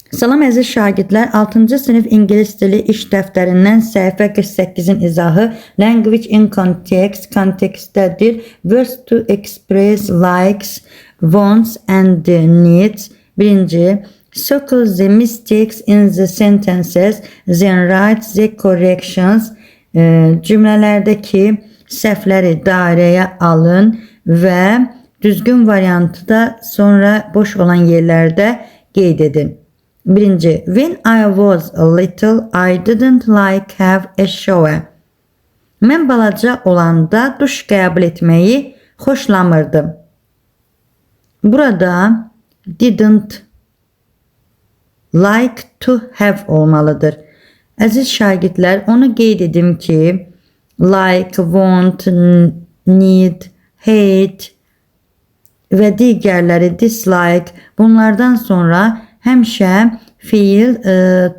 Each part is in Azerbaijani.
Salam əziz şagirdlər, 6-cı sinif ingilis dili iş dəftərindən səhifə 48-in izahı Language in context, kontekstdədir. Words to express likes, wants and needs. Birinci, circle the mistakes in the sentences, then write the corrections. Cümlələrdəki səhvləri dairəyə alın və düzgün variantı da sonra boş olan yerlərdə qeyd edin. Birinci, when I was a little, I didn't like have a shower. Mən balaca olanda duş qəbul etməyi xoşlamırdım. Burada didn't like to have olmalıdır. Əziz şagirdlər, onu qeyd edim ki, like, want, need, hate və digərləri dislike, bunlardan sonra həmişə fiil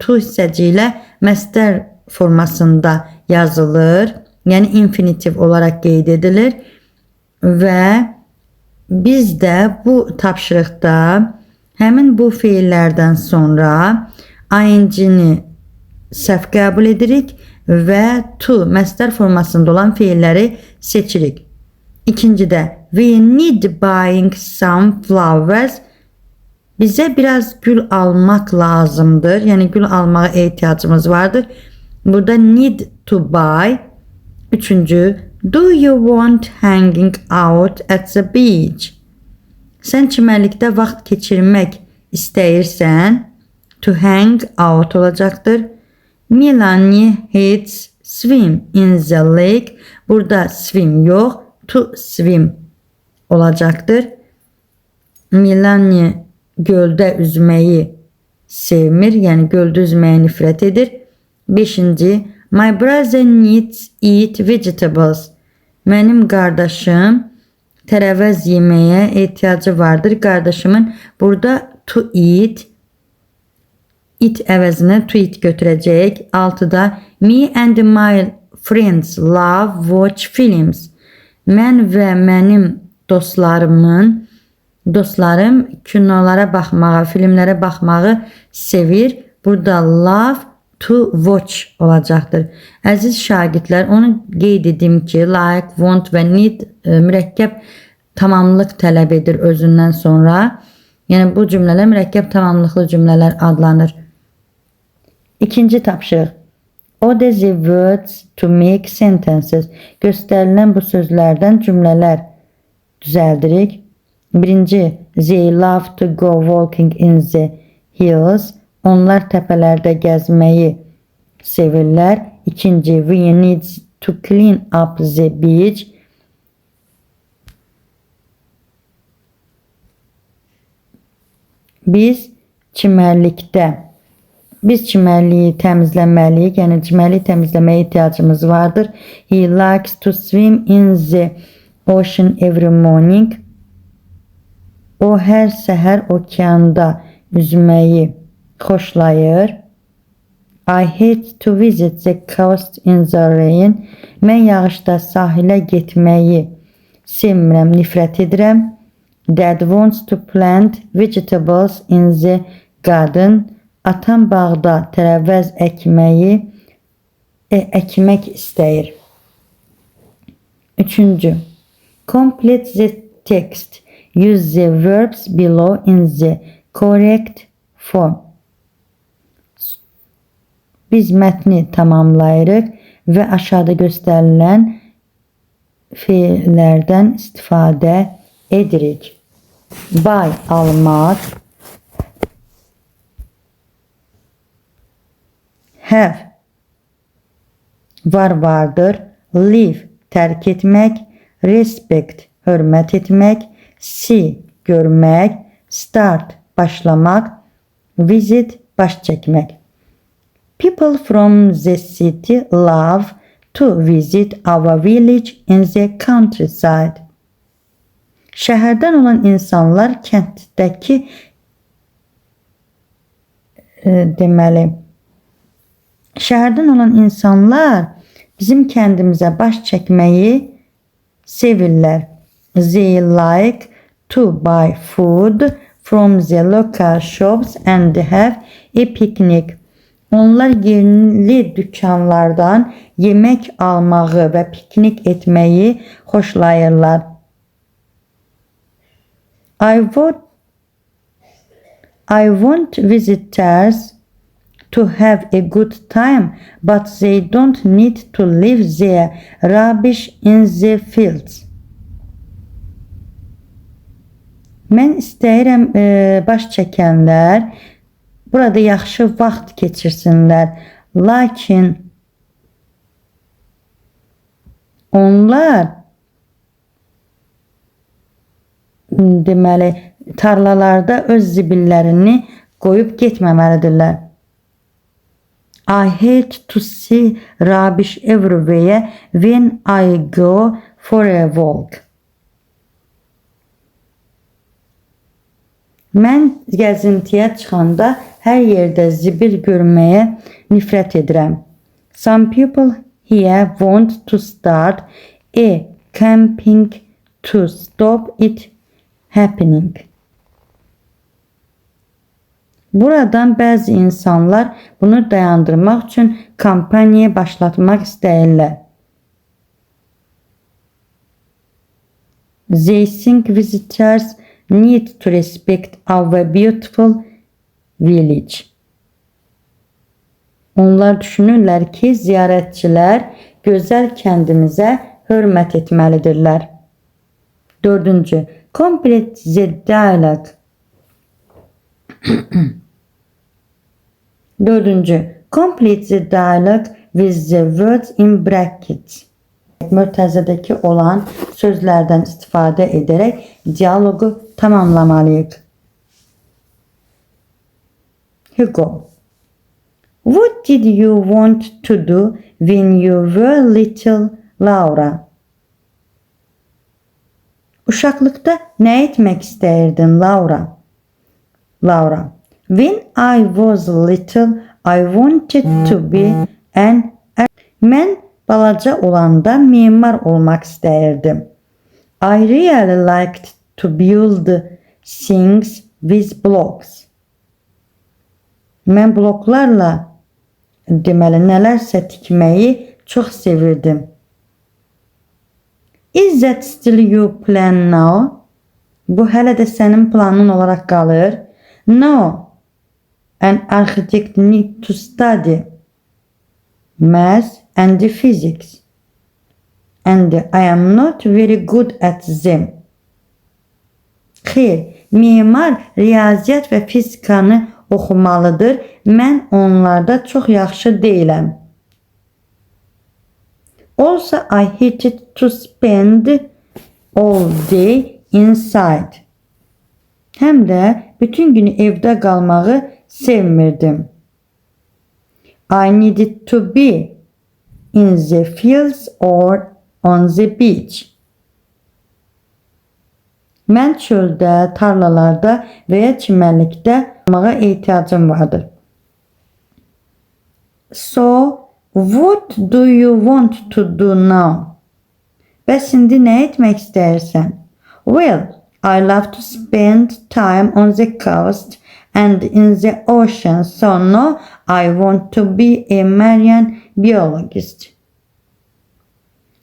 to hissəci ilə məsdər formasında yazılır. Yəni infinitiv olaraq qeyd edilir. Və biz də bu tapşırıqda həmin bu fiillərdən sonra ing-ni səhv qəbul edirik və to məsdər formasında olan fiilləri seçirik. İkincidə, we need buying some flowers. Bizə biraz gül almaq lazımdır. Yəni gül almağa ehtiyacımız vardır. Burada need to buy. Üçüncü, do you want hanging out at the beach? Sən çimərlikdə vaxt keçirmək istəyirsən. To hang out olacaqdır. Melanie hates swim in the lake. Burada swim yox, to swim olacaqdır. Melanie göldə üzməyi sevmir, yəni göldə üzməyi nifrət edir. Beşinci, my brother needs eat vegetables. Mənim qardaşım tərəvəz yeməyə ehtiyacı vardır. Qardaşımın burada to eat, it əvəzinə to eat götürəcək. Altıda, me and my friends love watch films. Mən və mənim dostlarım kinolara baxmağı, filmlərə baxmağı sevir. Burada love to watch olacaqdır. Əziz şagirdlər, onu qeyd edim ki, like, want və need mürəkkəb tamamlıq tələb edir özündən sonra. Yəni bu cümlələr mürəkkəb tamamlıqlı cümlələr adlanır. İkinci tapşırıq. Order the words to make sentences. Göstərilən bu sözlərdən cümlələr düzəldirik. Birinci, they love to go walking in the hills. Onlar təpələrdə gəzməyi sevirlər. İkinci, we need to clean up the beach. Biz çimərliyi təmizləməliyik, yəni çimərliyi təmizləməyə ehtiyacımız vardır. He likes to swim in the ocean every morning. O hər səhər okeanda üzməyi xoşlayır. I hate to visit the coast in the rain. Mən yağışda sahilə getməyi sevmirəm, nifrət edirəm. Dad wants to plant vegetables in the garden. Atam bağda tərəvəz əkmək istəyir. Üçüncü, complete the text. Use the verbs below in the correct form. Biz mətni tamamlayırıq və aşağıda göstərilən fiillərdən istifadə edirik. Buy, almaq. Have, vardır. Leave, tərk etmək. Respect, hörmət etmək. See, görmək. Start, başlamaq. Visit, baş çəkmək. People from the city love to visit our village in the countryside. Şəhərdən olan insanlar kənddəki şəhərdən olan insanlar bizim kəndimizə baş çəkməyi sevirlər. They like to buy food from the local shops and have a picnic. Onlar yerli dükkanlardan yemek almağı ve piknik etmeyi xoşlayırlar. I want visitors to have a good time, but they don't need to leave their rubbish in the fields. Mən istəyirəm baş çəkənlər burada yaxşı vaxt keçirsinlər. Lakin onlar deməli tarlalarda öz zibillərini qoyub getməməlidirlər. I hate to see rubbish everywhere when I go for a walk. Mən gəzintiyə çıxanda hər yerdə zibil görməyə nifrət edirəm. Some people here want to start a campaign to stop it happening. Buradan bəzi insanlar bunu dayandırmaq üçün kampaniya başlatmaq istəyirlər. They think visitors need to respect our beautiful village. Onlar düşünürlər ki, ziyarətçilər gözəl kəndimizə hörmət etməlidirlər. 4. Complete the dialogue. 4. Complete the dialogue with the words in brackets. Mürtəzədəki olan sözlərdən istifadə edərək diyaloqu tamamlamalıyıq. Hugo. What did you want to do when you were little, Laura? Uşaqlıqda nə etmək istəyirdin, Laura? Laura. When I was little, I wanted to be an architect. Mən balaca olanda mimar olmaq istəyirdim. I really liked to build things with blocks. Mən bloklarla deməli nələrsə tikməyi çox sevirdim. Is that still your plan now? Bu hələ də sənin planın olaraq qalır. No. An architect need to study math and physics. And I am not very good at them. Xeyr, mimar riyaziyyat və fizikanı oxumalıdır. Mən onlarda çox yaxşı deyiləm. Also, I hated to spend all day inside. Həm də bütün günü evdə qalmağı sevmirdim. I needed to be in the fields or on the beach. Mən çöldə, tarlalarda və ya çimərlikdə olmağa ehtiyacım vardır. So, what do you want to do now? Bəs indi nə etmək istəyirsən? Well, I love to spend time on the coast and in the ocean, so now I want to be a marine biologist.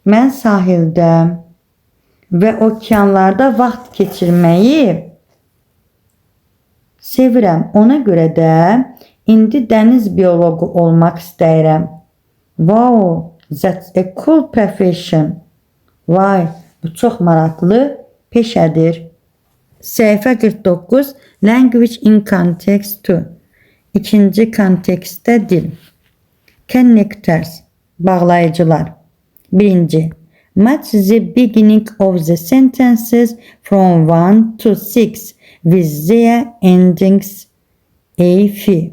Mən sahildə və okeanlarda vaxt keçirməyi sevirəm. Ona görə də indi dəniz bioloqu olmaq istəyirəm. Wow, that's a cool profession. Vay, bu çox maraqlı peşədir. Səhifə 49. Language in context 2. İkinci kontekstdə dil. Connectors, bağlayıcılar. 1. Match the beginning of the sentences from 1 to 6 with their endings a, f.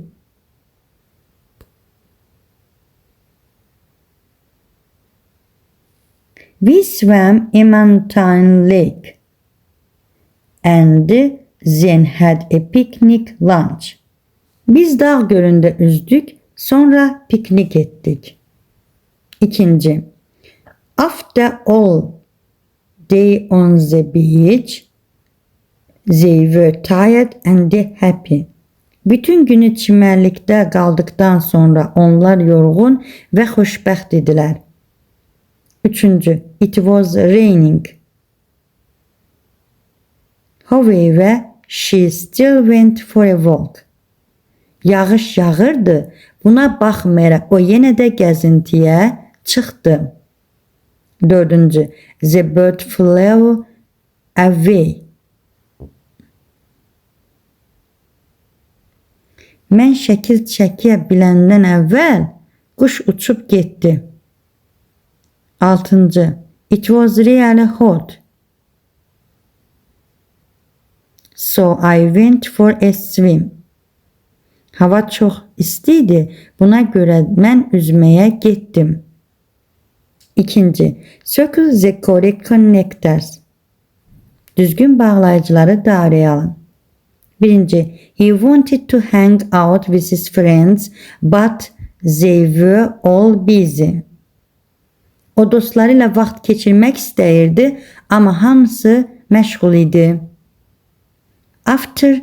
We swam a mountain lake and then had a picnic lunch. Biz dağ gölündə üzdük, sonra piknik etdik. 2. After all day on the beach, They were tired and happy. Bütün günü çimərlikdə qaldıqdan sonra onlar yorğun və xoşbəxt idilər. Üçüncü, it was raining. However, she still went for a walk. Yağış yağırdı. Buna baxmayaraq o yenə də gəzintiyə çıxdı. Dördüncü, the bird flew away. Mən şəkil çəkiyə biləndən əvvəl quş uçub getdi. Altıncı, it was really hot. So I went for a swim. Hava çox isti idi. Buna görə mən üzməyə getdim. İkinci, circle the correct connectors. Düzgün bağlayıcıları dairəyə alın. Birinci, he wanted to hang out with his friends, but they were all busy. O dostlarıyla vaxt keçirmək istəyirdi, amma hamısı məşğul idi. After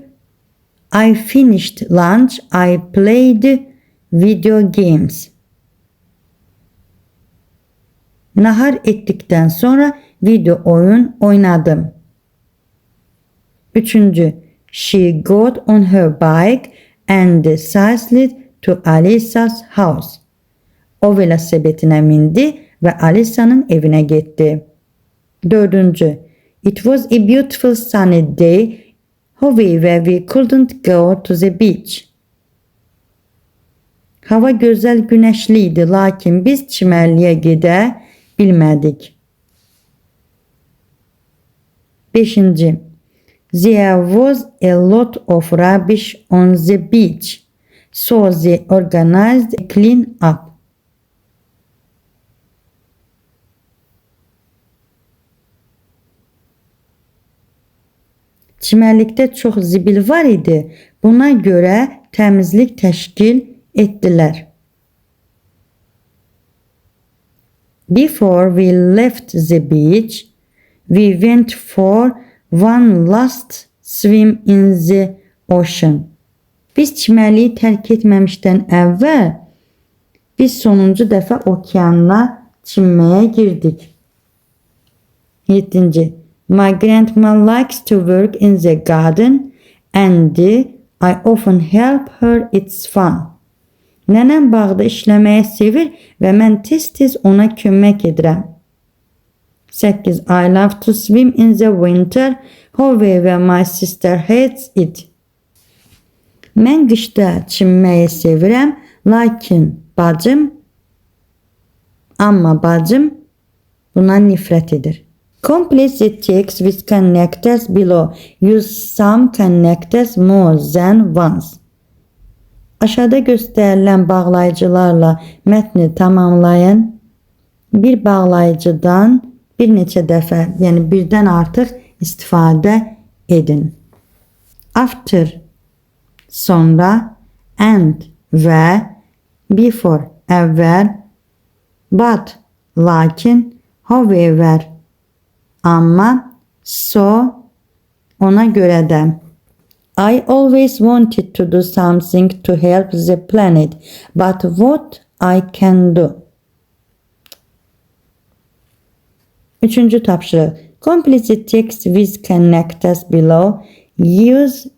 I finished lunch, I played video games. Nahar etdikdən sonra video oyun oynadım. Üçüncü, she got on her bike and cycled to Alisa's house. O velosipetinə mindi və Alisa'nın evinə getdi. Dördüncü, it was a beautiful sunny day. However, we couldn't go to the beach. Hava gözəl günəşli idi, lakin biz çimərliyə gedə bilmədik. Beşinci, there was a lot of rubbish on the beach, so they organized a clean up. Çimərlikdə çox zibil var idi. Buna görə təmizlik təşkil etdilər. Before we left the beach, we went for one last swim in the ocean. Biz çimərliyi tərk etməmişdən əvvəl biz sonuncu dəfə okeana çimməyə girdik. 7. My grandma likes to work in the garden and I often help her. It's fun. Nənəm bağda işləməyi sevir və mən tez-tez ona kömək edirəm. 8. I love to swim in the winter. However, my sister hates it. Mən qışda çimməyi sevirəm, lakin bacım buna nifrət edir. Complete the text with connectors below. Use some connectors more than once. Aşağıda göstərilən bağlayıcılarla mətni tamamlayın. Bir bağlayıcıdan bir neçə dəfə, yəni birdən artıq istifadə edin. After sonra, and və, before əvvəl, but lakin, however amma, so ona görə də. I always wanted to do something to help the planet, but what I can do? Üçüncü tapşırıq. Complete the text with connectors below. Use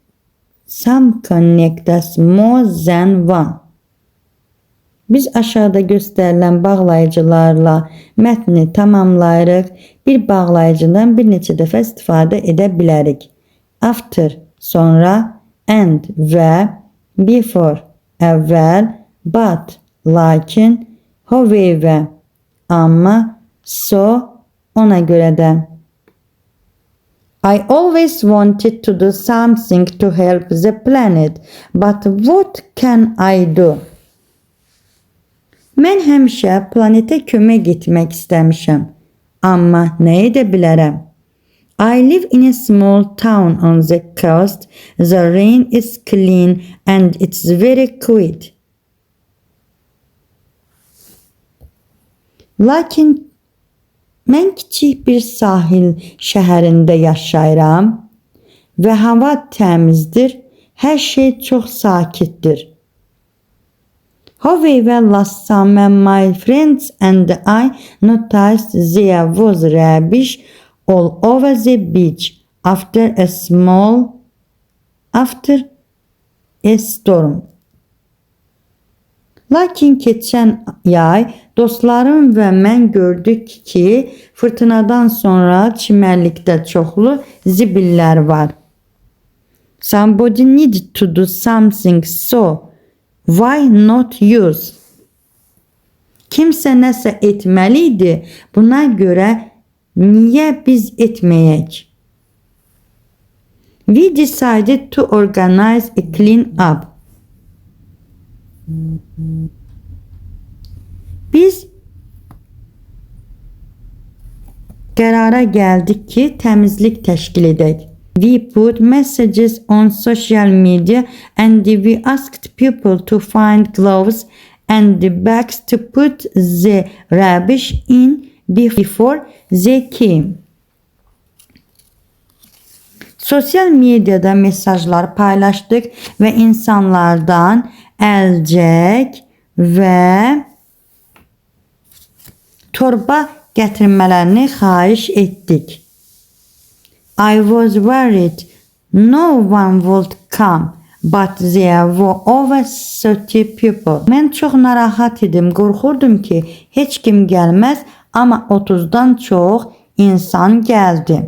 some connectors more than one. Biz aşağıda göstərilən bağlayıcılarla mətni tamamlayırıq. Bir bağlayıcıdan bir neçə dəfə istifadə edə bilərik. After sonra, and və, before əvvəl, but lakin, however amma, so ona görə də. I always wanted to do something to help the planet, but what can I do? Mən həmişə planetə kömək etmək istəmişəm, amma nə edə bilərəm? I live in a small town on the coast. The rain is clean and it's very quiet. Lakin mən kiçik bir sahil şəhərində yaşayıram və hava təmizdir. Hər şey çox sakitdir. However, last summer my friends and I noticed there was rubbish all over the beach after a storm. Lakin keçən yay dostlarım və mən gördük ki, fırtınadan sonra çimərlikdə çoxlu zibillər var. Somebody needed to do something, so why not use? Kimsə nəsə etməliydi, buna görə niyə biz etməyək? We decided to organize a clean-up. Biz qərara gəldik ki, təmizlik təşkil edək. We put messages on social media and we asked people to find gloves and bags to put the rubbish in before they came. Sosyal medyada mesajlar paylaşdık və insanlardan əlcək və torba gətirmələrini xahiş etdik. I was worried no one would come, but there were over 30 people. Mən çox narahat idim, qorxurdum ki, heç kim gəlməz, amma 30-dan çox insan gəldi.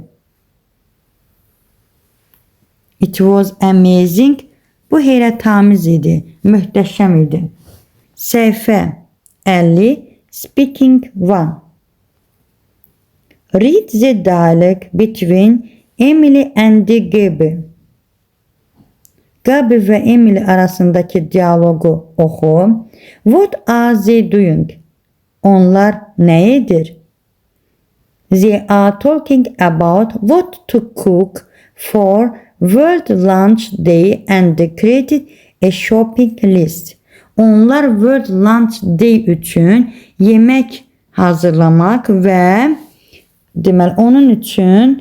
It was amazing. Bu heyrətamiz idi, möhtəşəm idi. Səhifə 50, Speaking 1. Read the dialogue between Emily and Gabby. Gabby və Emily arasındakı diyaloqu oxu. What are they doing? Onlar nə edir? They are talking about what to cook for World Lunch Day and created a shopping list. Onlar World Lunch Day üçün yemək hazırlamaq və deməli onun üçün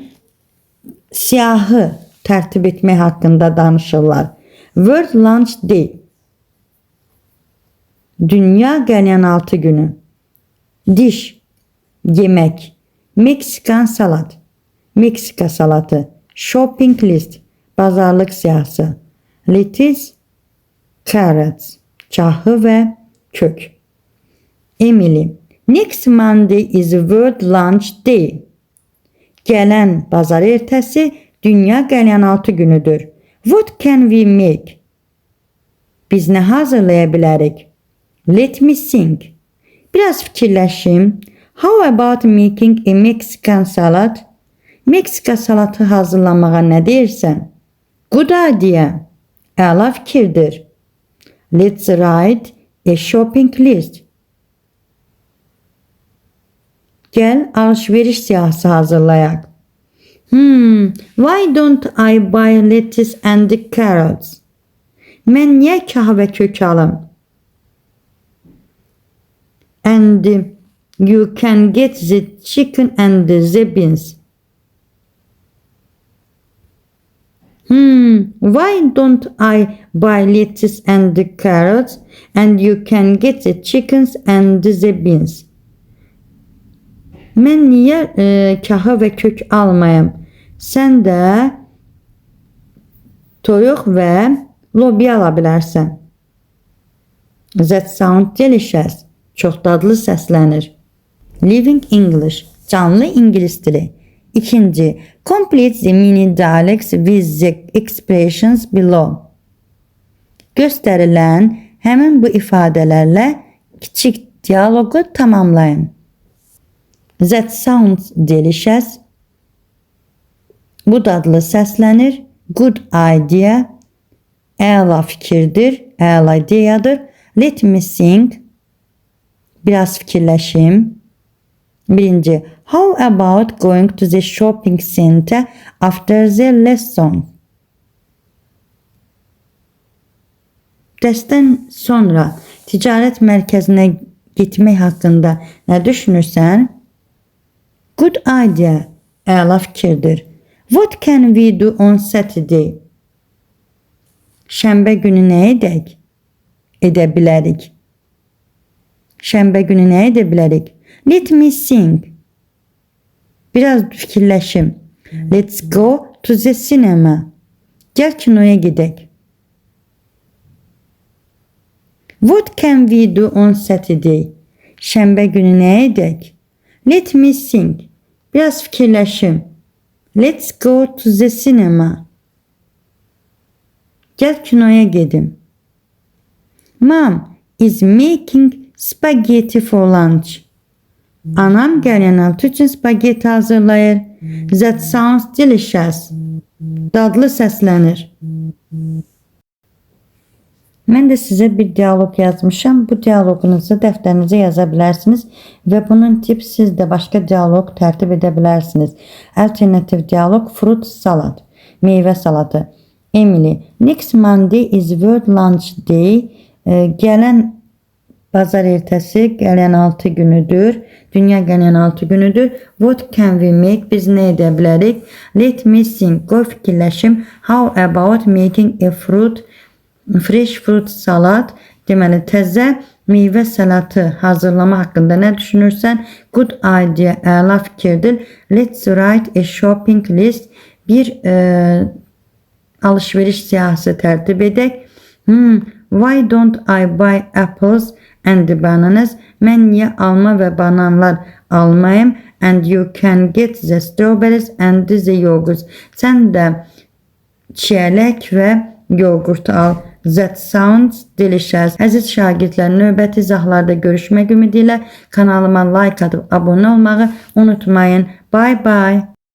siyahı tərtib etmək haqqında danışırlar. World Lunch Day. Dünya qəlyanaltı günü. Diş, yemək. Meksikan salat. Meksika salatı. Shopping list. Bazarlıq siyahısı. Lettuce, carrots. Çahı və kök. Emily. Next Monday is World Lunch Day. Gələn bazar ertəsi Dünya qəlyanaltı günüdür. What can we make? Biz nə hazırlaya bilərik? Let me think. Biraz fikirləşim. How about making a Mexican salad? Meksika salatı hazırlamağa nə deyirsən? Good idea. Əla fikirdir. Let's write a shopping list. Gəl alışveriş siyahısı hazırlayaq. Why don't I buy lettuce and carrots? Mən niyə kah və kök alım? And you can get the chicken and the beans. Why don't I buy lettuce and the carrots and you can get the chickens and the beans? Mən niyə kahı və kök almayım? Sən də toyuq və lobya ala bilərsən. That sound delicious. Çox dadlı səslənir. Living English. Canlı İngilis dili. İkinci. Complete the mini dialects with the expressions below. Göstərilən həmin bu ifadələrlə kiçik dialoqu tamamlayın. That sounds delicious. Bu dadlı səslənir. Good idea. Əla fikirdir. Əla ideyadır. Let me think. Biraz fikirləşim. Birinci. How about going to the shopping center after the lesson? Dərsdən sonra ticarət mərkəzinə getmək haqqında nə düşünürsən? Good idea. Əla fikirdir. What can we do on Saturday? Şənbə günü nə edək? Edə bilərik. Şənbə günü nə edə bilərik? Let me think. Biraz fikirləşim. Let's go to the cinema. Gəl kinoya gedək. What can we do on Saturday? Şənbə günü nə edək? Let me think. Biraz fikirləşim. Let's go to the cinema. Gəl kinoya gedim. Mom is making spaghetti for lunch. Anam gəlyanaltı üçün spagetti hazırlayır. That sounds delicious. Dadlı səslənir. Mən də sizə bir dialoq yazmışam. Bu dialoqunuzu dəftərinizə yaza bilərsiniz və bunun tip siz də başqa dialoq tərtib edə bilərsiniz. Alternativ dialoq fruit salad, meyvə saladı. Emily, next Monday is World Lunch Day. Gələn bazar ertəsi qəlyanaltı günüdür. Dünya qəlyanaltı günüdür. What can we make? Biz nə edə bilərik? Let me think. Qoy fikirləşim. How about making a fresh fruit salad? Deməli, təzə meyvə salatı hazırlama haqqında nə düşünürsən? Good idea. Əla fikirdir. Let's write a shopping list. Bir alışveriş siyahısı tərtib edək. Why don't I buy apples and bananas? Mən niyə alma və bananlar almayım? And you can get the strawberries and the yogurt. Sən də çiyələk və yoğurt al. That sounds delicious. Əziz şagirdlər, növbəti izahlarda görüşmək ümidi ilə kanalıma like atıb abunə olmağı unutmayın. Bye bye.